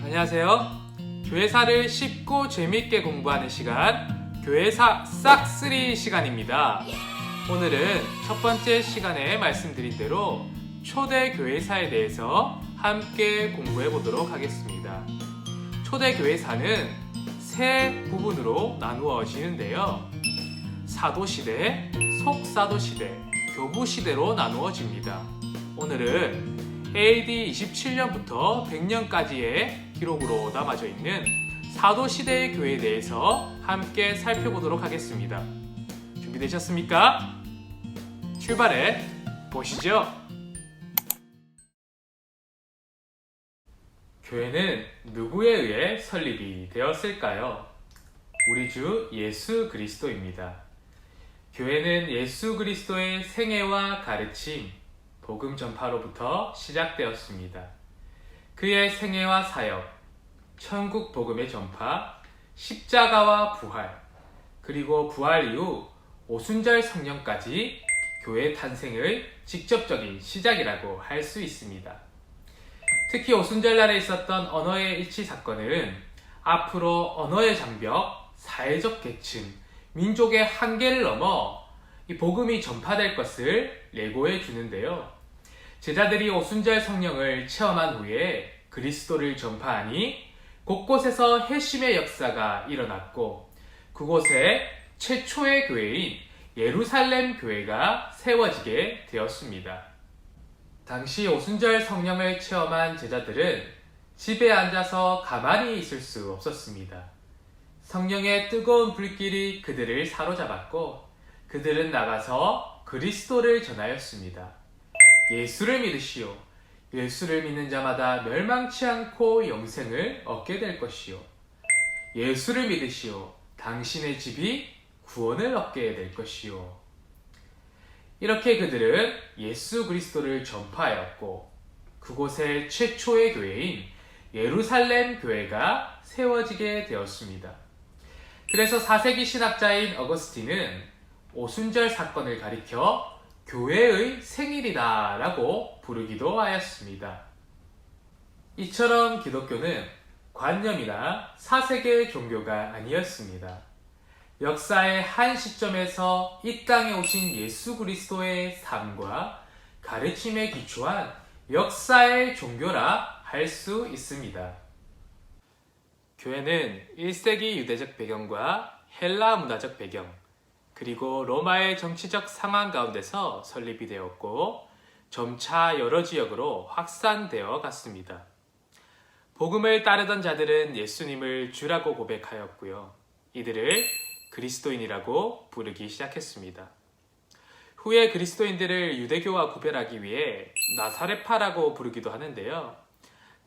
안녕하세요. 교회사를 쉽고 재밌게 공부하는 시간, 교회사 싹쓸이 시간입니다. 오늘은 첫 번째 시간에 말씀드린 대로 초대 교회사에 대해서 함께 공부해 보도록 하겠습니다. 초대 교회사는 세 부분으로 나누어지는데요. 사도시대, 속사도시대, 교부시대로 나누어집니다. 오늘은 AD 27년부터 100년까지의 기록으로 남아져 있는 사도시대의 교회에 대해서 함께 살펴보도록 하겠습니다. 준비되셨습니까? 출발해 보시죠. 교회는 누구에 의해 설립이 되었을까요? 우리 주 예수 그리스도입니다. 교회는 예수 그리스도의 생애와 가르침, 복음 전파로부터 시작되었습니다. 그의 생애와 사역, 천국 복음의 전파, 십자가와 부활, 그리고 부활 이후 오순절 성령까지 교회 탄생의 직접적인 시작이라고 할 수 있습니다. 특히 오순절날에 있었던 언어의 일치 사건은 앞으로 언어의 장벽, 사회적 계층, 민족의 한계를 넘어 이 복음이 전파될 것을 예고해 주는데요. 제자들이 오순절 성령을 체험한 후에 그리스도를 전파하니 곳곳에서 회심의 역사가 일어났고 그곳에 최초의 교회인 예루살렘 교회가 세워지게 되었습니다. 당시 오순절 성령을 체험한 제자들은 집에 앉아서 가만히 있을 수 없었습니다. 성령의 뜨거운 불길이 그들을 사로잡았고 그들은 나가서 그리스도를 전하였습니다. 예수를 믿으시오. 예수를 믿는 자마다 멸망치 않고 영생을 얻게 될 것이요. 예수를 믿으시오. 당신의 집이 구원을 얻게 될 것이요. 이렇게 그들은 예수 그리스도를 전파하였고 그곳에 최초의 교회인 예루살렘 교회가 세워지게 되었습니다. 그래서 4세기 신학자인 어거스틴은 오순절 사건을 가리켜 교회의 생일이다 라고 부르기도 하였습니다. 이처럼 기독교는 관념이나 사색의 종교가 아니었습니다. 역사의 한 시점에서 이 땅에 오신 예수 그리스도의 삶과 가르침에 기초한 역사의 종교라 할 수 있습니다. 교회는 1세기 유대적 배경과 헬라 문화적 배경, 그리고 로마의 정치적 상황 가운데서 설립이 되었고 점차 여러 지역으로 확산되어 갔습니다. 복음을 따르던 자들은 예수님을 주라고 고백하였고요. 이들을 그리스도인이라고 부르기 시작했습니다. 후에 그리스도인들을 유대교와 구별하기 위해 나사렛파라고 부르기도 하는데요.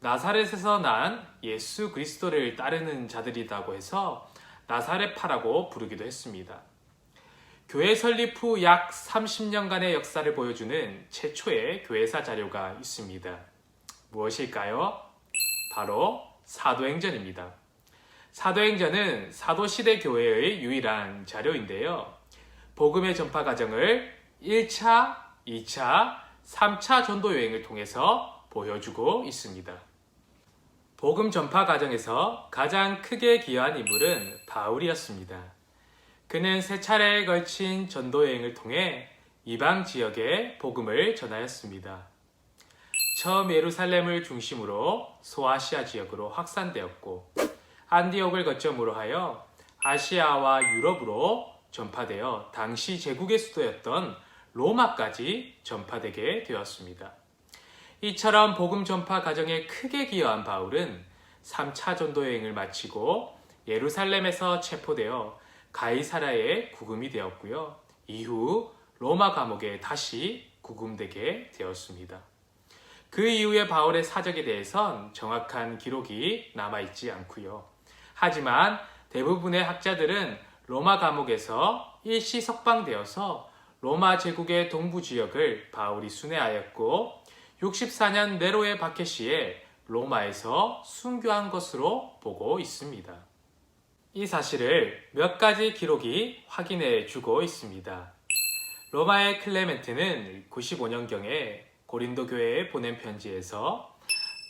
나사렛에서 난 예수 그리스도를 따르는 자들이라고 해서 나사렛파라고 부르기도 했습니다. 교회 설립 후 약 30년간의 역사를 보여주는 최초의 교회사 자료가 있습니다. 무엇일까요? 바로 사도행전입니다. 사도행전은 사도시대 교회의 유일한 자료인데요. 복음의 전파 과정을 1차, 2차, 3차 전도 여행을 통해서 보여주고 있습니다. 복음 전파 과정에서 가장 크게 기여한 인물은 바울이었습니다. 그는 3차례에 걸친 전도 여행을 통해 이방 지역에 복음을 전하였습니다. 처음 예루살렘을 중심으로 소아시아 지역으로 확산되었고 안디옥을 거점으로 하여 아시아와 유럽으로 전파되어 당시 제국의 수도였던 로마까지 전파되게 되었습니다. 이처럼 복음 전파 과정에 크게 기여한 바울은 3차 전도 여행을 마치고 예루살렘에서 체포되어 가이사라에 구금이 되었고요. 이후 로마 감옥에 다시 구금되게 되었습니다. 그 이후에 바울의 사적에 대해선 정확한 기록이 남아있지 않고요. 하지만 대부분의 학자들은 로마 감옥에서 일시 석방되어서 로마 제국의 동부 지역을 바울이 순회하였고 64년 네로의 박해 시에 로마에서 순교한 것으로 보고 있습니다. 이 사실을 몇 가지 기록이 확인해 주고 있습니다. 로마의 클레멘트는 95년경에 고린도 교회에 보낸 편지에서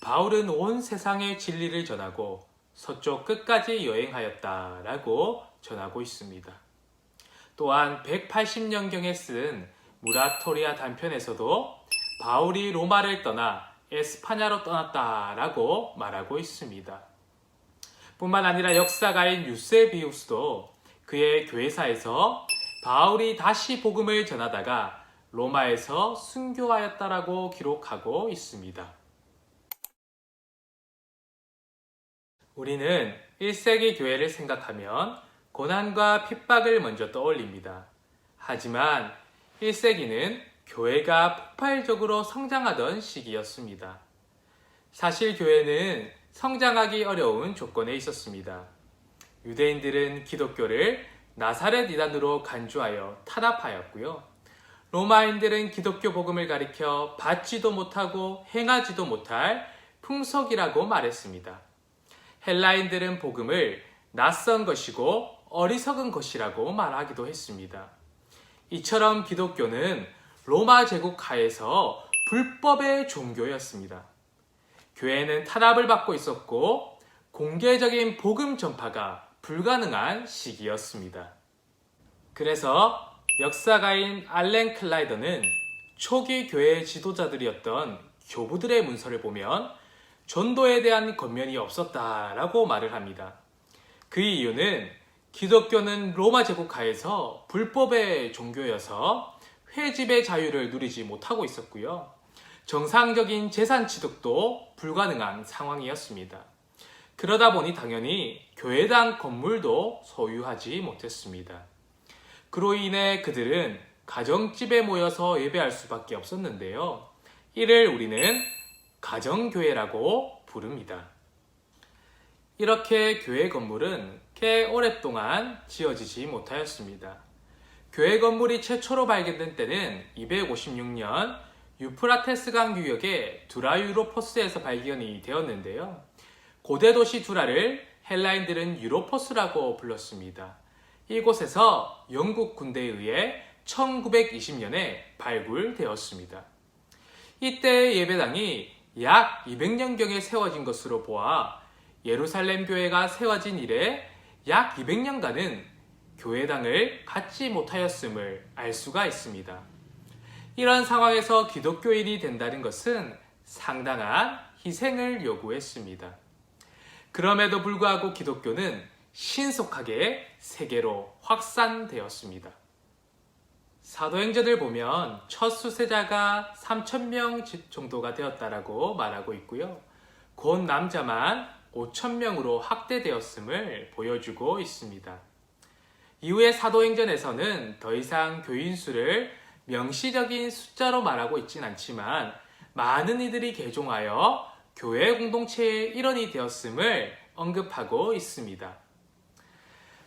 바울은 온 세상의 진리를 전하고 서쪽 끝까지 여행하였다라고 전하고 있습니다. 또한 180년경에 쓴 무라토리아 단편에서도 바울이 로마를 떠나 에스파냐로 떠났다라고 말하고 있습니다. 뿐만 아니라 역사가인 유세비우스도 그의 교회사에서 바울이 다시 복음을 전하다가 로마에서 순교하였다라고 기록하고 있습니다. 우리는 1세기 교회를 생각하면 고난과 핍박을 먼저 떠올립니다. 하지만 1세기는 교회가 폭발적으로 성장하던 시기였습니다. 사실 교회는 성장하기 어려운 조건에 있었습니다. 유대인들은 기독교를 나사렛 이단으로 간주하여 탄압하였고요. 로마인들은 기독교 복음을 가리켜 받지도 못하고 행하지도 못할 풍속이라고 말했습니다. 헬라인들은 복음을 낯선 것이고 어리석은 것이라고 말하기도 했습니다. 이처럼 기독교는 로마 제국 하에서 불법의 종교였습니다. 교회는 탄압을 받고 있었고 공개적인 복음 전파가 불가능한 시기였습니다. 그래서 역사가인 알렌 클라이더는 초기 교회 지도자들이었던 교부들의 문서를 보면 전도에 대한 권면이 없었다라고 말을 합니다. 그 이유는 기독교는 로마 제국 하에서 불법의 종교여서 회집의 자유를 누리지 못하고 있었고요. 정상적인 재산 취득도 불가능한 상황이었습니다. 그러다 보니 당연히 교회당 건물도 소유하지 못했습니다. 그로 인해 그들은 가정집에 모여서 예배할 수밖에 없었는데요. 이를 우리는 가정교회라고 부릅니다. 이렇게 교회 건물은 꽤 오랫동안 지어지지 못하였습니다. 교회 건물이 최초로 발견된 때는 256년 유프라테스강 유역의 두라 유로포스에서 발견이 되었는데요. 고대 도시 두라를 헬라인들은 유로포스라고 불렀습니다. 이곳에서 영국 군대에 의해 1920년에 발굴되었습니다. 이때 예배당이 약 200년경에 세워진 것으로 보아 예루살렘 교회가 세워진 이래 약 200년간은 교회당을 갖지 못하였음을 알 수가 있습니다. 이런 상황에서 기독교인이 된다는 것은 상당한 희생을 요구했습니다. 그럼에도 불구하고 기독교는 신속하게 세계로 확산되었습니다. 사도행전을 보면 첫 수세자가 3,000명 정도가 되었다라고 말하고 있고요. 곧 남자만 5,000명으로 확대되었음을 보여주고 있습니다. 이후에 사도행전에서는 더 이상 교인 수를 명시적인 숫자로 말하고 있진 않지만 많은 이들이 개종하여 교회 공동체의 일원이 되었음을 언급하고 있습니다.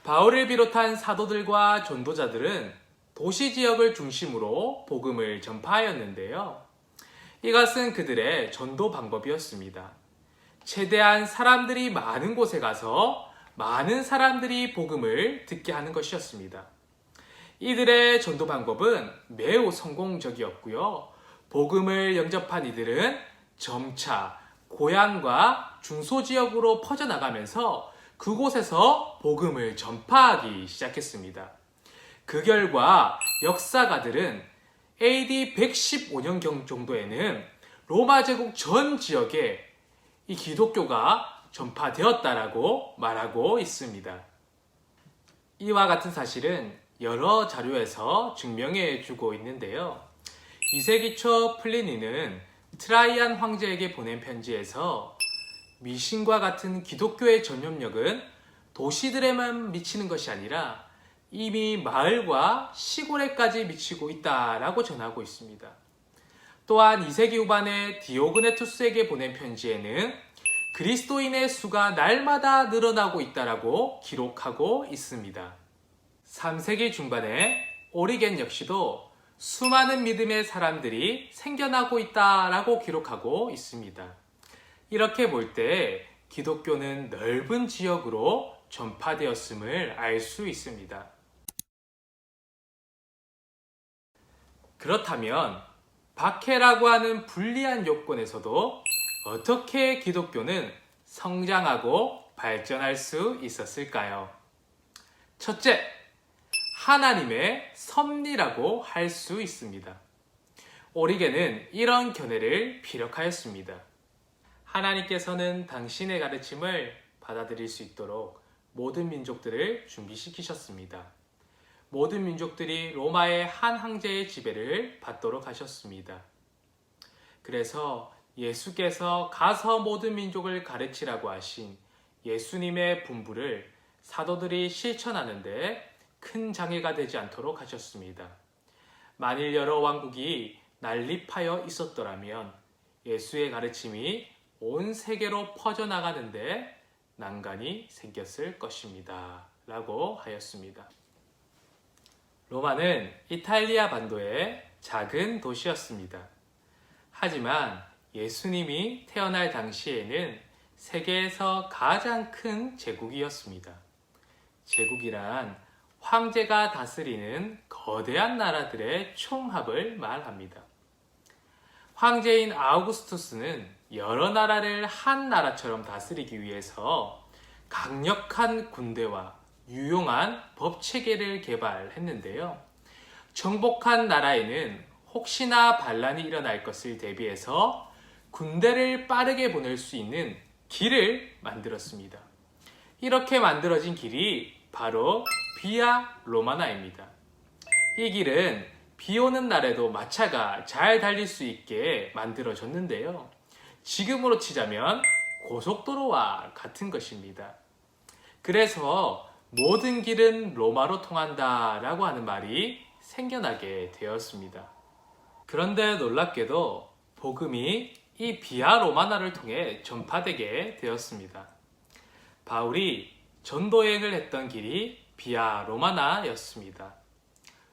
바울을 비롯한 사도들과 전도자들은 도시 지역을 중심으로 복음을 전파하였는데요. 이것은 그들의 전도 방법이었습니다. 최대한 사람들이 많은 곳에 가서 많은 사람들이 복음을 듣게 하는 것이었습니다. 이들의 전도 방법은 매우 성공적이었고요. 복음을 영접한 이들은 점차 고향과 중소지역으로 퍼져나가면서 그곳에서 복음을 전파하기 시작했습니다. 그 결과 역사가들은 AD 115년경 정도에는 로마 제국 전 지역에 이 기독교가 전파되었다라고 말하고 있습니다. 이와 같은 사실은 여러 자료에서 증명해 주고 있는데요. 2세기 초 플리니는 트라이안 황제에게 보낸 편지에서 미신과 같은 기독교의 전염력은 도시들에만 미치는 것이 아니라 이미 마을과 시골에까지 미치고 있다라고 전하고 있습니다. 또한 2세기 후반에 디오그네투스에게 보낸 편지에는 그리스도인의 수가 날마다 늘어나고 있다라고 기록하고 있습니다. 3세기 중반에 오리겐 역시도 수많은 믿음의 사람들이 생겨나고 있다라고 기록하고 있습니다. 이렇게 볼 때 기독교는 넓은 지역으로 전파되었음을 알 수 있습니다. 그렇다면 박해라고 하는 불리한 요건에서도 어떻게 기독교는 성장하고 발전할 수 있었을까요? 첫째, 하나님의 섭리라고 할 수 있습니다. 오리겐은 이런 견해를 피력하였습니다. 하나님께서는 당신의 가르침을 받아들일 수 있도록 모든 민족들을 준비시키셨습니다. 모든 민족들이 로마의 한 황제의 지배를 받도록 하셨습니다. 그래서 예수께서 가서 모든 민족을 가르치라고 하신 예수님의 분부를 사도들이 실천하는데 큰 장애가 되지 않도록 하셨습니다. 만일 여러 왕국이 난립하여 있었더라면 예수의 가르침이 온 세계로 퍼져나가는데 난간이 생겼을 것입니다. 라고 하였습니다. 로마는 이탈리아 반도의 작은 도시였습니다. 하지만 예수님이 태어날 당시에는 세계에서 가장 큰 제국이었습니다. 제국이란 황제가 다스리는 거대한 나라들의 총합을 말합니다. 황제인 아우구스투스는 여러 나라를 한 나라처럼 다스리기 위해서 강력한 군대와 유용한 법체계를 개발했는데요. 정복한 나라에는 혹시나 반란이 일어날 것을 대비해서 군대를 빠르게 보낼 수 있는 길을 만들었습니다. 이렇게 만들어진 길이 바로 비아 로마나입니다. 이 길은 비 오는 날에도 마차가 잘 달릴 수 있게 만들어졌는데요. 지금으로 치자면 고속도로와 같은 것입니다. 그래서 모든 길은 로마로 통한다라고 하는 말이 생겨나게 되었습니다. 그런데 놀랍게도 복음이 이 비아 로마나를 통해 전파되게 되었습니다. 바울이 전도여행을 했던 길이 비아 로마나였습니다.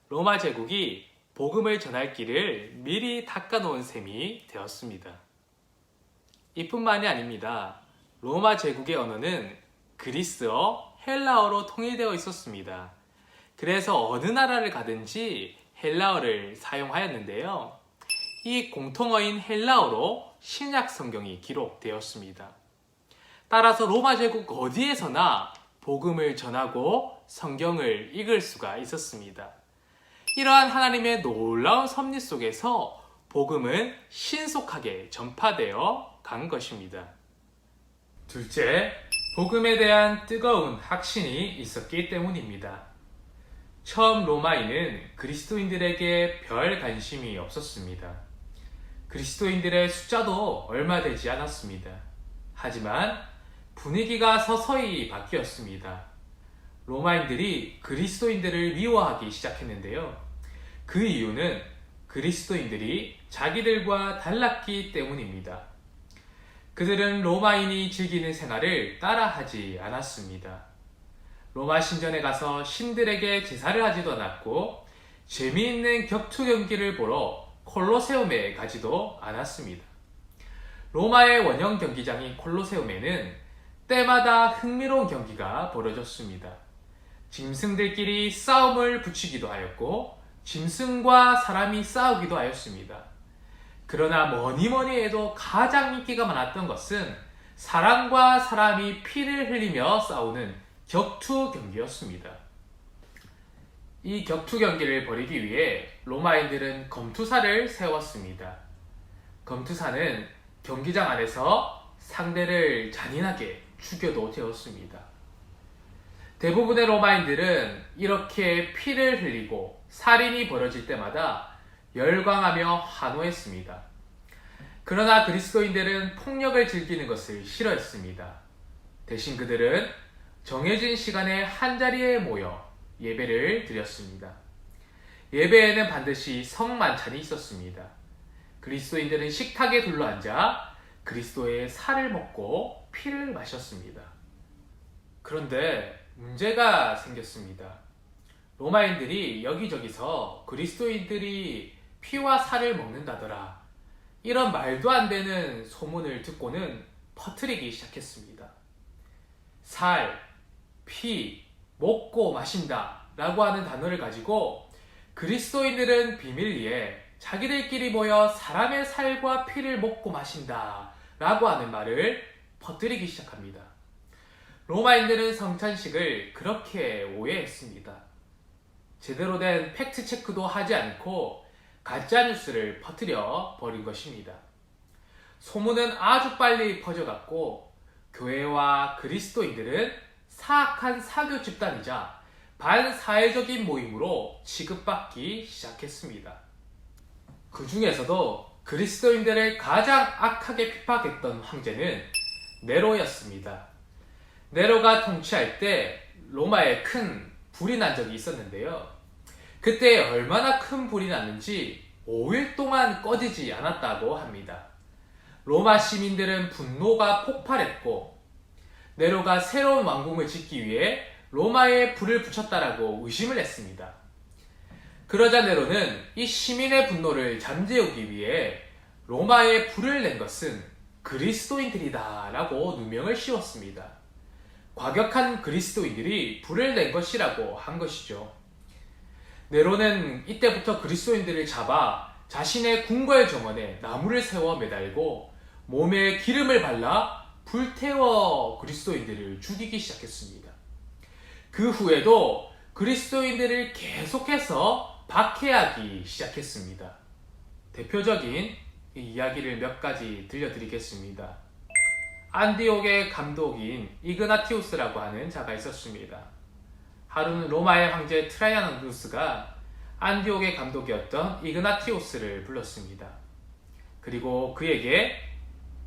로마 제국이 복음을 전할 길을 미리 닦아놓은 셈이 되었습니다. 이뿐만이 아닙니다. 로마 제국의 언어는 그리스어, 헬라어로 통일되어 있었습니다. 그래서 어느 나라를 가든지 헬라어를 사용하였는데요. 이 공통어인 헬라어로 신약 성경이 기록되었습니다. 따라서 로마 제국 어디에서나 복음을 전하고 성경을 읽을 수가 있었습니다. 이러한 하나님의 놀라운 섭리 속에서 복음은 신속하게 전파되어 간 것입니다. 둘째, 복음에 대한 뜨거운 확신이 있었기 때문입니다. 처음 로마인은 그리스도인들에게 별 관심이 없었습니다. 그리스도인들의 숫자도 얼마 되지 않았습니다. 하지만 분위기가 서서히 바뀌었습니다. 로마인들이 그리스도인들을 미워하기 시작했는데요. 그 이유는 그리스도인들이 자기들과 달랐기 때문입니다. 그들은 로마인이 즐기는 생활을 따라하지 않았습니다. 로마 신전에 가서 신들에게 제사를 하지도 않았고 재미있는 격투 경기를 보러 콜로세움에 가지도 않았습니다. 로마의 원형 경기장인 콜로세움에는 때마다 흥미로운 경기가 벌어졌습니다. 짐승들끼리 싸움을 붙이기도 하였고 짐승과 사람이 싸우기도 하였습니다. 그러나 뭐니뭐니 해도 가장 인기가 많았던 것은 사람과 사람이 피를 흘리며 싸우는 격투 경기였습니다. 이 격투 경기를 벌이기 위해 로마인들은 검투사를 세웠습니다. 검투사는 경기장 안에서 상대를 잔인하게 죽여도 되었습니다. 대부분의 로마인들은 이렇게 피를 흘리고 살인이 벌어질 때마다 열광하며 환호했습니다. 그러나 그리스도인들은 폭력을 즐기는 것을 싫어했습니다. 대신 그들은 정해진 시간에 한자리에 모여 예배를 드렸습니다. 예배에는 반드시 성만찬이 있었습니다. 그리스도인들은 식탁에 둘러앉아 그리스도의 살을 먹고 피를 마셨습니다. 그런데 문제가 생겼습니다. 로마인들이 여기저기서 그리스도인들이 피와 살을 먹는다더라, 이런 말도 안 되는 소문을 듣고는 퍼뜨리기 시작했습니다. 살, 피, 먹고 마신다 라고 하는 단어를 가지고 그리스도인들은 비밀리에 자기들끼리 모여 사람의 살과 피를 먹고 마신다 라고 하는 말을 퍼뜨리기 시작합니다. 로마인들은 성찬식을 그렇게 오해했습니다. 제대로 된 팩트 체크도 하지 않고 가짜 뉴스를 퍼뜨려 버린 것입니다. 소문은 아주 빨리 퍼져갔고 교회와 그리스도인들은 사악한 사교 집단이자 반사회적인 모임으로 취급받기 시작했습니다. 그 중에서도 그리스도인들을 가장 악하게 핍박했던 황제는 네로였습니다. 네로가 통치할 때 로마에 큰 불이 난 적이 있었는데요. 그때 얼마나 큰 불이 났는지 5일 동안 꺼지지 않았다고 합니다. 로마 시민들은 분노가 폭발했고 네로가 새로운 왕궁을 짓기 위해 로마에 불을 붙였다라고 의심을 했습니다. 그러자 네로는 이 시민의 분노를 잠재우기 위해 로마에 불을 낸 것은 그리스도인들이다 라고 누명을 씌웠습니다. 과격한 그리스도인들이 불을 낸 것이라고 한 것이죠. 네로는 이때부터 그리스도인들을 잡아 자신의 궁궐 정원에 나무를 세워 매달고 몸에 기름을 발라 불태워 그리스도인들을 죽이기 시작했습니다. 그 후에도 그리스도인들을 계속해서 박해하기 시작했습니다. 대표적인 이 이야기를 몇 가지 들려드리겠습니다. 안디옥의 감독인 이그나티우스라고 하는 자가 있었습니다. 하루는 로마의 황제 트라이아누스가 안디옥의 감독이었던 이그나티우스를 불렀습니다. 그리고 그에게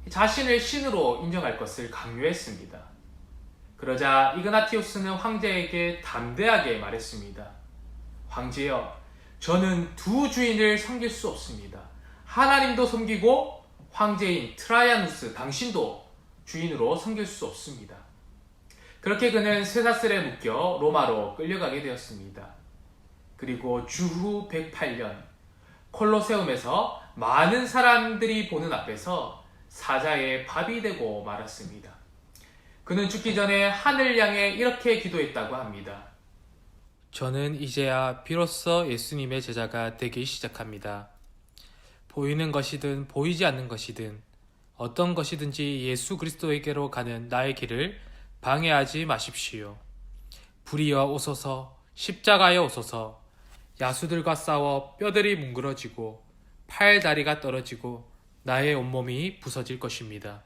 자신을 신으로 인정할 것을 강요했습니다. 그러자 이그나티우스는 황제에게 담대하게 말했습니다. 황제여, 저는 두 주인을 섬길 수 없습니다. 하나님도 섬기고 황제인 트라이아누스 당신도 주인으로 섬길 수 없습니다. 그렇게 그는 쇠사슬에 묶여 로마로 끌려가게 되었습니다. 그리고 주후 108년 콜로세움에서 많은 사람들이 보는 앞에서 사자의 밥이 되고 말았습니다. 그는 죽기 전에 하늘 향해 이렇게 기도했다고 합니다. 저는 이제야 비로소 예수님의 제자가 되기 시작합니다. 보이는 것이든 보이지 않는 것이든 어떤 것이든지 예수 그리스도에게로 가는 나의 길을 방해하지 마십시오. 불이여 오소서, 십자가여 오소서. 야수들과 싸워 뼈들이 뭉그러지고 팔 다리가 떨어지고 나의 온몸이 부서질 것입니다.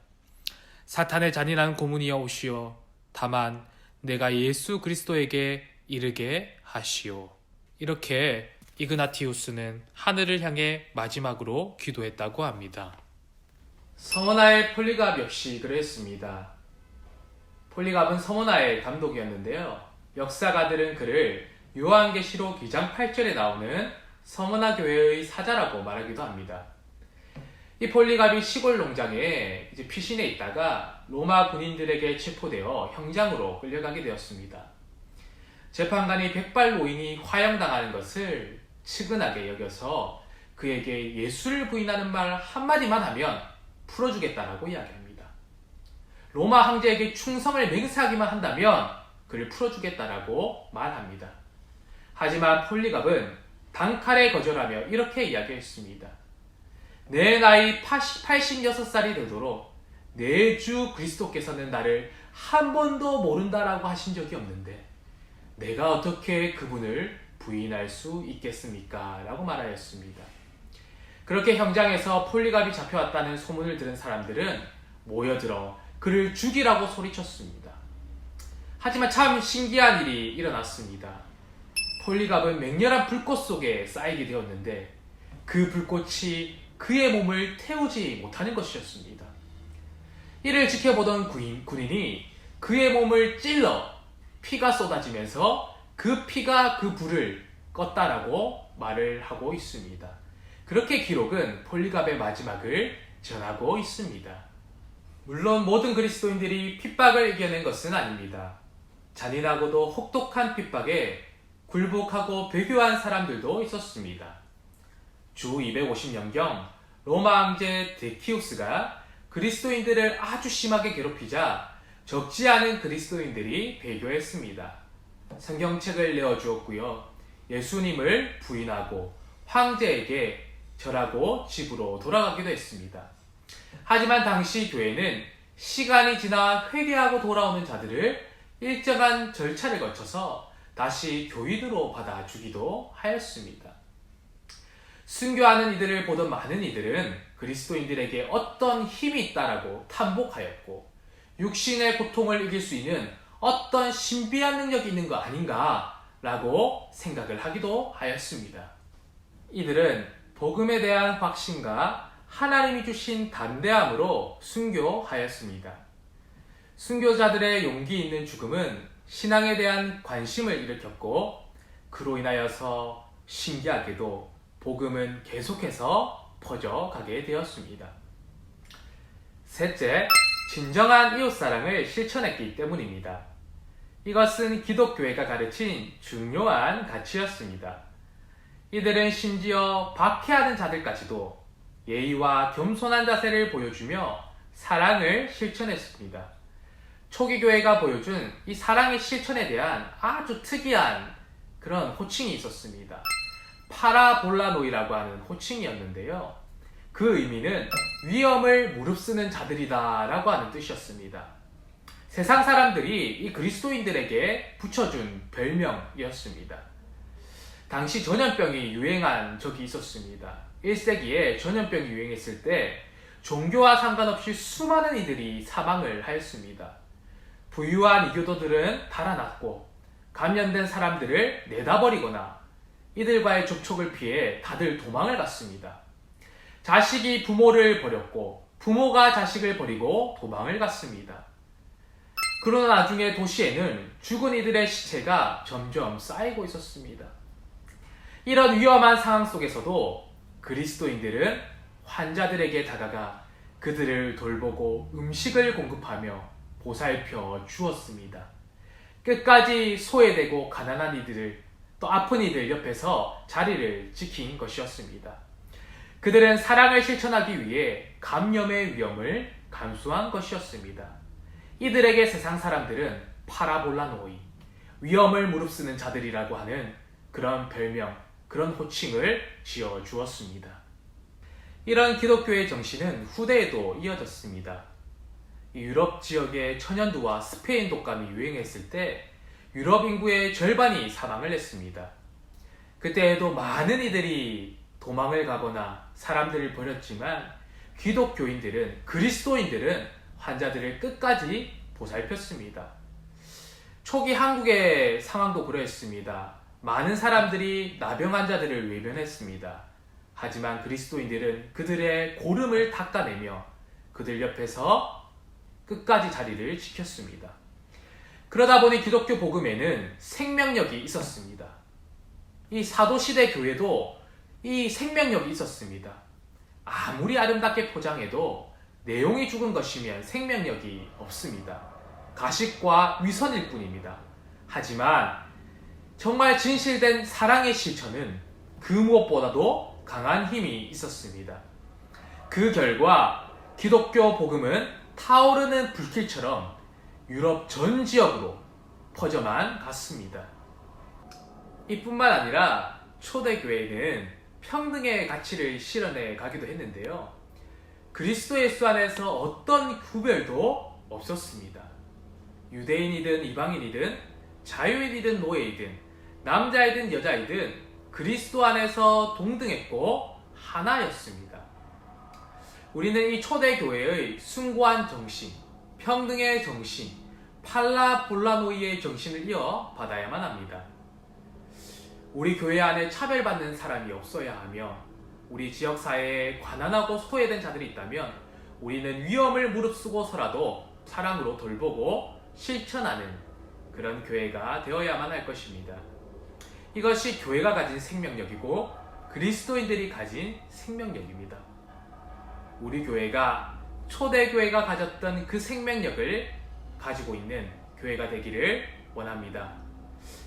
사탄의 잔인한 고문이여 오시오. 다만 내가 예수 그리스도에게 이르게 하시오. 이렇게 이그나티우스는 하늘을 향해 마지막으로 기도했다고 합니다. 서머나엘 폴리갑 역시 그랬습니다. 폴리갑은 서머나엘 감독이었는데요. 역사가들은 그를 요한계시록 2장 8절에 나오는 서머나 교회의 사자라고 말하기도 합니다. 이 폴리갑이 시골 농장에 피신해 있다가 로마 군인들에게 체포되어 형장으로 끌려가게 되었습니다. 재판관이 백발 노인이 화형당하는 것을 측은하게 여겨서 그에게 예수를 부인하는 말 한마디만 하면 풀어주겠다라고 이야기합니다. 로마 황제에게 충성을 맹세하기만 한다면 그를 풀어주겠다라고 말합니다. 하지만 폴리갑은 단칼에 거절하며 이렇게 이야기했습니다. 내 나이 86살이 되도록 내 주 그리스도께서는 나를 한 번도 모른다라고 하신 적이 없는데 내가 어떻게 그분을 부인할 수 있겠습니까? 라고 말하였습니다. 그렇게 형장에서 폴리갑이 잡혀왔다는 소문을 들은 사람들은 모여들어 그를 죽이라고 소리쳤습니다. 하지만 참 신기한 일이 일어났습니다. 폴리갑은 맹렬한 불꽃 속에 쌓이게 되었는데 그 불꽃이 그의 몸을 태우지 못하는 것이었습니다. 이를 지켜보던 군인이 그의 몸을 찔러 피가 쏟아지면서 그 피가 그 불을 껐다라고 말을 하고 있습니다. 그렇게 기록은 폴리갑의 마지막을 전하고 있습니다. 물론 모든 그리스도인들이 핍박을 이겨낸 것은 아닙니다. 잔인하고도 혹독한 핍박에 굴복하고 배교한 사람들도 있었습니다. 주 250년경 로마 황제 데키우스가 그리스도인들을 아주 심하게 괴롭히자 적지 않은 그리스도인들이 배교했습니다. 성경책을 내어주었고요. 예수님을 부인하고 황제에게 절하고 집으로 돌아가기도 했습니다. 하지만 당시 교회는 시간이 지나 회개하고 돌아오는 자들을 일정한 절차를 거쳐서 다시 교인으로 받아주기도 하였습니다. 순교하는 이들을 보던 많은 이들은 그리스도인들에게 어떤 힘이 있다라고 탐복하였고 육신의 고통을 이길 수 있는 어떤 신비한 능력이 있는 거 아닌가라고 생각을 하기도 하였습니다. 이들은 복음에 대한 확신과 하나님이 주신 담대함으로 순교하였습니다. 순교자들의 용기 있는 죽음은 신앙에 대한 관심을 일으켰고 그로 인하여서 신기하게도 복음은 계속해서 퍼져가게 되었습니다. 셋째, 진정한 이웃사랑을 실천했기 때문입니다. 이것은 기독교회가 가르친 중요한 가치였습니다. 이들은 심지어 박해하는 자들까지도 예의와 겸손한 자세를 보여주며 사랑을 실천했습니다. 초기 교회가 보여준 이 사랑의 실천에 대한 아주 특이한 그런 호칭이 있었습니다. 파라볼라노이라고 하는 호칭이었는데요. 그 의미는 위험을 무릅쓰는 자들이다 라고 하는 뜻이었습니다. 세상 사람들이 이 그리스도인들에게 붙여준 별명이었습니다. 당시 전염병이 유행한 적이 있었습니다. 1세기에 전염병이 유행했을 때 종교와 상관없이 수많은 이들이 사망을 하였습니다. 부유한 이교도들은 달아났고 감염된 사람들을 내다버리거나 이들과의 접촉을 피해 다들 도망을 갔습니다. 자식이 부모를 버렸고 부모가 자식을 버리고 도망을 갔습니다. 그러나 나중에 도시에는 죽은 이들의 시체가 점점 쌓이고 있었습니다. 이런 위험한 상황 속에서도 그리스도인들은 환자들에게 다가가 그들을 돌보고 음식을 공급하며 보살펴 주었습니다. 끝까지 소외되고 가난한 이들을 또 아픈 이들 옆에서 자리를 지킨 것이었습니다. 그들은 사랑을 실천하기 위해 감염의 위험을 감수한 것이었습니다. 이들에게 세상 사람들은 파라볼라노이, 위험을 무릅쓰는 자들이라고 하는 그런 별명, 그런 호칭을 지어 주었습니다. 이런 기독교의 정신은 후대에도 이어졌습니다. 유럽 지역의 천연두와 스페인 독감이 유행했을 때 유럽 인구의 절반이 사망을 했습니다. 그때에도 많은 이들이 도망을 가거나 사람들을 버렸지만 기독교인들은, 그리스도인들은 환자들을 끝까지 보살폈습니다. 초기 한국의 상황도 그러했습니다. 많은 사람들이 나병 환자들을 외면했습니다. 하지만 그리스도인들은 그들의 고름을 닦아내며 그들 옆에서 끝까지 자리를 지켰습니다. 그러다 보니 기독교 복음에는 생명력이 있었습니다. 이 사도시대 교회도 이 생명력이 있었습니다. 아무리 아름답게 포장해도 내용이 죽은 것이면 생명력이 없습니다. 가식과 위선일 뿐입니다. 하지만 정말 진실된 사랑의 실천은 그 무엇보다도 강한 힘이 있었습니다. 그 결과 기독교 복음은 타오르는 불길처럼 유럽 전 지역으로 퍼져만 갔습니다. 이뿐만 아니라 초대교회는 평등의 가치를 실현해 가기도 했는데요. 그리스도 예수 안에서 어떤 구별도 없었습니다. 유대인이든 이방인이든 자유인이든 노예이든 남자이든 여자이든 그리스도 안에서 동등했고 하나였습니다. 우리는 이 초대교회의 숭고한 정신, 평등의 정신, 팔라볼라노이의 정신을 이어받아야만 합니다. 우리 교회 안에 차별받는 사람이 없어야 하며 우리 지역사회에 가난하고 소외된 자들이 있다면 우리는 위험을 무릅쓰고서라도 사랑으로 돌보고 실천하는 그런 교회가 되어야만 할 것입니다. 이것이 교회가 가진 생명력이고 그리스도인들이 가진 생명력입니다. 우리 교회가 초대교회가 가졌던 그 생명력을 가지고 있는 교회가 되기를 원합니다.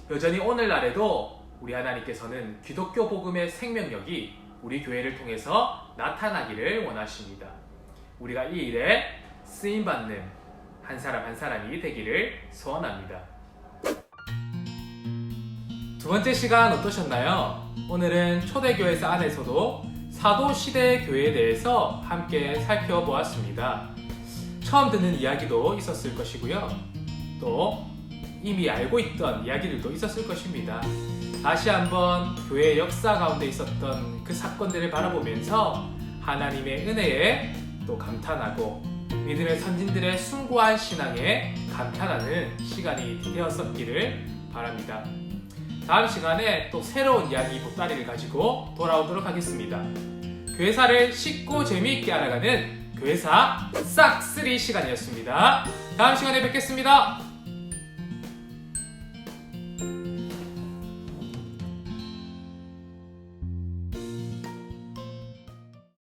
여전히 오늘날에도 우리 하나님께서는 기독교 복음의 생명력이 우리 교회를 통해서 나타나기를 원하십니다. 우리가 이 일에 쓰임받는 한 사람 한 사람이 되기를 소원합니다. 두 번째 시간 어떠셨나요? 오늘은 초대교회사 안에서도 사도시대 교회에 대해서 함께 살펴보았습니다. 처음 듣는 이야기도 있었을 것이고요. 또 이미 알고 있던 이야기들도 있었을 것입니다. 다시 한번 교회의 역사 가운데 있었던 그 사건들을 바라보면서 하나님의 은혜에 또 감탄하고 믿음의 선진들의 숭고한 신앙에 감탄하는 시간이 되었었기를 바랍니다. 다음 시간에 또 새로운 이야기 보따리를 가지고 돌아오도록 하겠습니다. 교회사를 쉽고 재미있게 알아가는 교회사 싹쓸이 시간이었습니다. 다음 시간에 뵙겠습니다.